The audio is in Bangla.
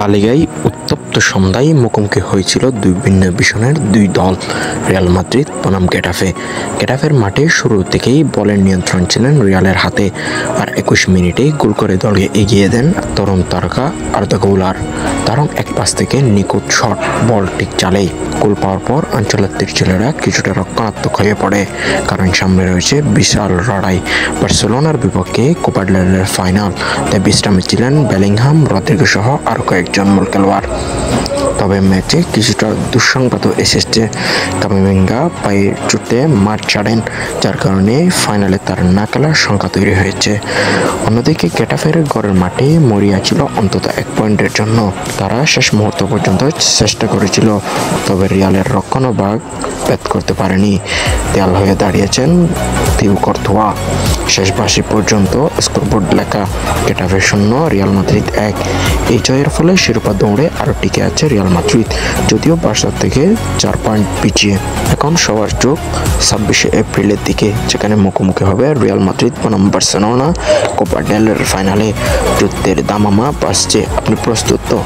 লা লিগায় উত্তপ্ত সন্ধ্যায় মুখোমুখি হয়েছিল দুই ভিন্ন ভিশনের দুই দল, রিয়াল মাদ্রিদ বনাম গেটাফে। গেটাফের মাঠে শুরু থেকেই বলের নিয়ন্ত্রণ ছিলেন রিয়ালের হাতে, আর ২১ মিনিটেই গোল করে দলকে এগিয়ে দেন তরুণ তারকা আর্দা গুলার। দারুণ এক পাস থেকে নিখুঁত শট, বল ঠিক চালেই গোল পাওয়ার পর আঞ্চলিক ছেলেরা কিছুটা রক্ষণাত্মক হয়ে পড়ে, কারণ সামনে রয়েছে বিশাল লড়াই, বার্সেলোনার বিপক্ষে কোপা ডেল রের ফাইনাল। তাই বিশ্রামে ছিলেন বেলিংহাম, রদ্রিগো সহ আরও কয়েকজন মূল খেলোয়াড়। তবে ম্যাচে কিছুটা দুঃসংবাদও এসেছে। কামাভিঙ্গা পায়ের চোটে মাঠ ছাড়েন, যার কারণে ফাইনালে তার না খেলার সংখ্যা তৈরি হয়েছে। অন্যদিকে গেটাফের ঘরের মাঠে মরিয়া ছিল অন্তত ১ পয়েন্টের জন্য। তারা শেষ মুহূর্ত পর্যন্ত চেষ্টা করেছিল, তবে রিয়ালের রক্ষণভাগ ভেদ করতে পারেনি। দেয়াল হয়ে দাঁড়িয়েছেন থিও কর্তোয়া। শেষ বাঁশি পর্যন্ত স্কোরবোর্ড লেখা গেটাফে ০, রিয়াল মাদ্রিদ ১। এই জয়ের ফলে শিরোপা দৌড়ে আরও টিকে আছে রিয়াল মাদ্রিদ, যদিও বার্সার থেকে ৪ পয়েন্ট পিছিয়ে। এখন সবার চোখ ২৬শে এপ্রিলের দিকে, যেখানে মুখোমুখি হবে রিয়াল মাদ্রিদ বনাম বার্সেলোনা কোপা ডেল রের ফাইনালে। যুদ্ধের দামামা বাজছে, আপনি প্রস্তুত তো?